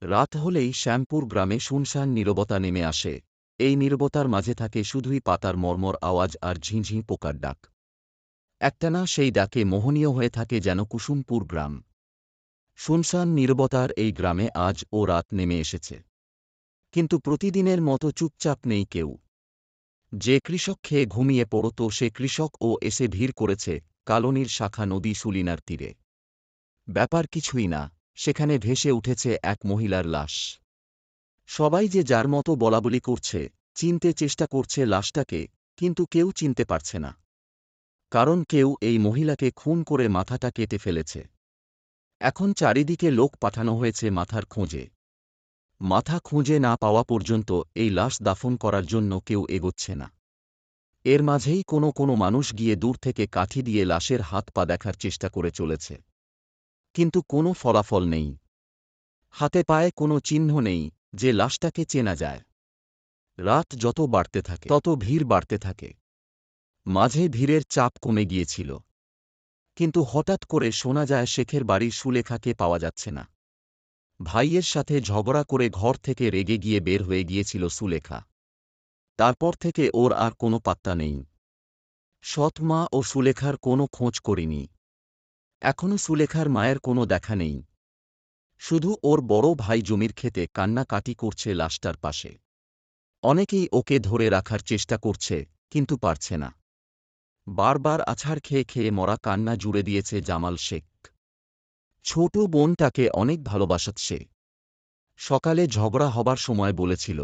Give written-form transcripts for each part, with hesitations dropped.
রাত হলেই শ্যামপুর গ্রামে শুনশান নীরবতা নেমে আসে। এই নীরবতার মাঝে থাকে শুধুই পাতার মর্মর আওয়াজ আর ঝিঁঝি পোকার ডাক। একটানা সেই ডাকে মোহনীয় হয়ে থাকে যেন কুসুমপুর গ্রাম। শুনশান নীরবতার এই গ্রামে আজ ও রাত নেমে এসেছে। কিন্তু প্রতিদিনের মতো চুপচাপ নেই কেউ। যে কৃষক খেয়ে ঘুমিয়ে পড়ত সে কৃষকও এসে ভিড় করেছে কালনীর শাখা নদী সুলিনার তীরে। ব্যাপার কিছুই না, সেখানে ভেসে উঠেছে এক মহিলার লাশ। সবাই যে যার মতো বলাবলি করছে, চিনতে চেষ্টা করছে লাশটাকে, কিন্তু কেউ চিনতে পারছে না। কারণ কেউ এই মহিলাকে খুন করে মাথাটা কেটে ফেলেছে। এখন চারিদিকে লোক পাঠানো হয়েছে মাথার খোঁজে। মাথা খুঁজে না পাওয়া পর্যন্ত এই লাশ দাফন করার জন্য কেউ এগোচ্ছে না। এর মাঝেই কোনো মানুষ গিয়ে দূর থেকে কাঠি দিয়ে লাশের হাত পা দেখার চেষ্টা করে চলেছে। কিন্তু কোনো ফলাফল নেই। হাতে পায়ে কোনো চিহ্ন নেই যে লাশটাকে চেনা যায়। রাত যত বাড়তে থাকে তত ভিড় বাড়তে থাকে। মাঝে ভিড়ের চাপ কমে গিয়েছিল, কিন্তু হঠাৎ করে শোনা যায় শেখের বাড়ির সুলেখাকে পাওয়া যাচ্ছে না। ভাইয়ের সাথে ঝগড়া করে ঘর থেকে রেগে গিয়ে বের হয়ে গিয়েছিল সুলেখা। তারপর থেকে ওর আর কোনো পাত্তা নেই। সৎ মা ও সুলেখার কোনো খোঁজ করিনি। এখনও সুলেখার মায়ের কোনো দেখা নেই। শুধু ওর বড় ভাই জমির ক্ষেতে কান্নাকাটি করছে লাশটার পাশে। অনেকেই ওকে ধরে রাখার চেষ্টা করছে, কিন্তু পারছে না। বারবার আছাড় খেয়ে খেয়ে মরা কান্না জুড়ে দিয়েছে জামাল শেখ। ছোট বোন তাকে অনেক ভালোবাসছে। সকালে ঝগড়া হবার সময় বলেছিল,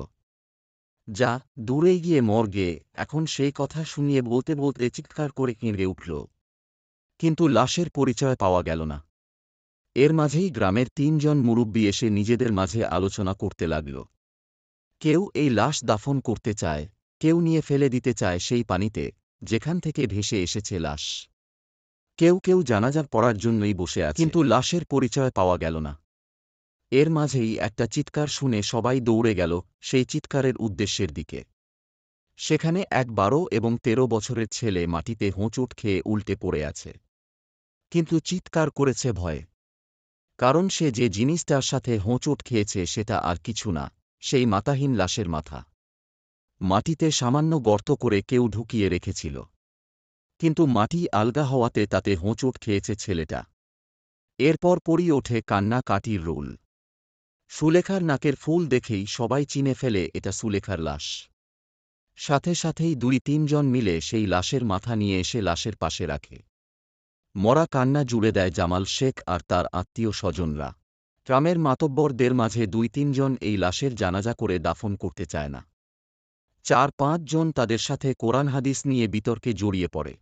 যা দূরে গিয়ে মর গে। এখন সেই কথা শুনিয়ে বলতে বলতে চিৎকার করে কেঁদে উঠল। কিন্তু লাশের পরিচয় পাওয়া গেল না। এর মাঝেই গ্রামের ৩ জন মুরব্বি এসে নিজেদের মাঝে আলোচনা করতে লাগল। কেউ এই লাশ দাফন করতে চায়, কেউ নিয়ে ফেলে দিতে চায় সেই পানিতে যেখান থেকে ভেসে এসেছে লাশ। কেউ কেউ জানাজা পড়ার জন্যই বসে আছে, কিন্তু লাশের পরিচয় পাওয়া গেল না। এর মাঝেই একটা চিৎকার শুনে সবাই দৌড়ে গেল সেই চিৎকারের উদ্দেশ্যের দিকে। সেখানে এক ১২ এবং ১৩ বছরের ছেলে মাটিতে হোঁচট খেয়ে উল্টে পড়ে আছে। কিন্তু চিৎকার করেছে ভয়ে। কারণ সে যে জিনিসটার সাথে হোঁচট খেয়েছে সেটা আর কিছু না, সেই মাথাহীন লাশের মাথা। মাটিতে সামান্য গর্ত করে কেউ ঢুকিয়ে রেখেছিল। কিন্তু মাটি আলগা হওয়াতে তাতে হোঁচট খেয়েছে ছেলেটা। এরপর পরই ওঠে কান্না কাটির রোল। সুলেখার নাকের ফুল দেখেই সবাই চিনে ফেলে এটা সুলেখার লাশ। সাথে সাথেই ২-৩ জন মিলে সেই লাশের মাথা নিয়ে এসে লাশের পাশে রাখে। মরা কান্না জুড়ে দেয় জামাল শেখ আর তার আত্মীয় স্বজনরা। গ্রামের মাতব্বরদের মাঝে ২-৩ জন এই লাশের জানাজা করে দাফন করতে চায় না। ৪-৫ জন তাদের সাথে কোরআন হাদিস নিয়ে বিতর্কে জড়িয়ে পড়ে।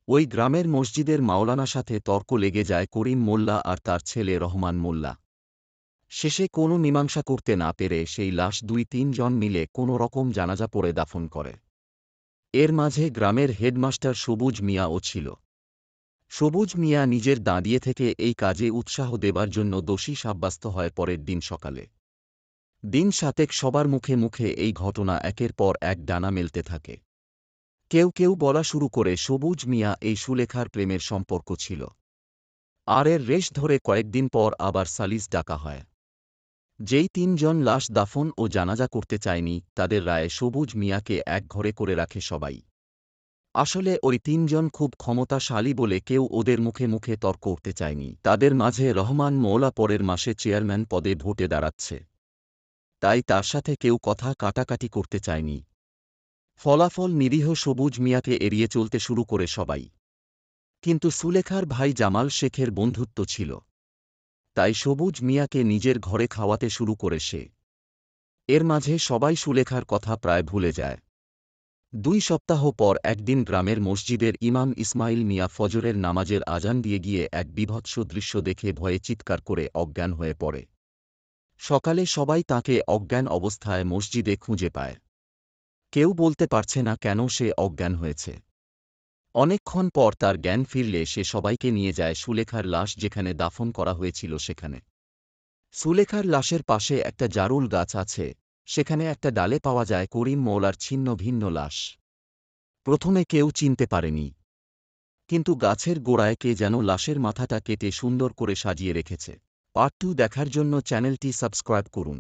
ওই গ্রামের মসজিদের মাওলানার সাথে তর্ক লেগে যায় করিম মোল্লা আর তার ছেলে রহমান মোল্লা। শেষে কোনো মীমাংসা করতে না পেরে সেই লাশ ২-৩ জন মিলে কোনো রকম জানাজা পড়ে দাফন করে। এর মাঝে গ্রামের হেডমাস্টার সবুজ মিয়াও ছিল। সবুজ মিয়া নিজের দাঁড়িয়ে থেকে এই কাজে উৎসাহ দেবার জন্য দোষী সাব্যস্ত হয় পরের দিন সকালে। দিন ৭ সবার মুখে মুখে এই ঘটনা একের পর এক ডানা মেলতে থাকে। কেউ কেউ বলা শুরু করে সবুজ মিয়া এই সুলেখার প্রেমের সম্পর্ক ছিল। আর এর রেশ ধরে কয়েকদিন পর আবার সালিস ডাকা হয়। যেই ৩ জন লাশ দাফন ও জানাজা করতে চায়নি তাদের রায়ে সবুজ মিয়াকে এক ঘরে করে রাখে সবাই। আসলে ওই ৩ জন খুব ক্ষমতাশালী বলে কেউ ওদের মুখে মুখে তর্ক করতে চায়নি। তাদের মাঝে রহমান মওলা পরের মাসে চেয়ারম্যান পদে ভোটে দাঁড়াচ্ছে, তাই তার সাথে কেউ কথা কাটাকাটি করতে চায়নি। ফলাফল নিরীহ সবুজ মিয়াকে এড়িয়ে চলতে শুরু করে সবাই। কিন্তু সুলেখার ভাই জামাল শেখের বন্ধুত্ব ছিল, তাই সবুজ মিয়াকে নিজের ঘরে খাওয়াতে শুরু করে সে। এর মাঝে সবাই সুলেখার কথা প্রায় ভুলে যায়। ২ সপ্তাহ পর একদিন গ্রামের মসজিদের ইমাম ইসমাইল মিয়া ফজরের নামাজের আজান দিয়ে গিয়ে এক বীভৎস দৃশ্য দেখে ভয়ে চিৎকার করে অজ্ঞান হয়ে পড়ে। সকালে সবাই তাঁকে অজ্ঞান অবস্থায় মসজিদে খুঁজে পায়। কেউ বলতে পারছে না কেন সে অজ্ঞান হয়েছে। অনেকক্ষণ পর তার জ্ঞান ফিরলে সে সবাইকে নিয়ে যায় সুলেখার লাশ যেখানে দাফন করা হয়েছিল সেখানে। সুলেখার লাশের পাশে একটা জারুল গাছ আছে, সেখানে একটা ডালে পাওয়া যায় করিম মওলার ছিন্ন ভিন্ন লাশ। প্রথমে কেউ চিনতে পারেনি, কিন্তু গাছের গোড়ায় কে যেন লাশের মাথাটা কেটে সুন্দর করে সাজিয়ে রেখেছে। পার্ট 2 দেখার জন্য চ্যানেলটি সাবস্ক্রাইব করুন।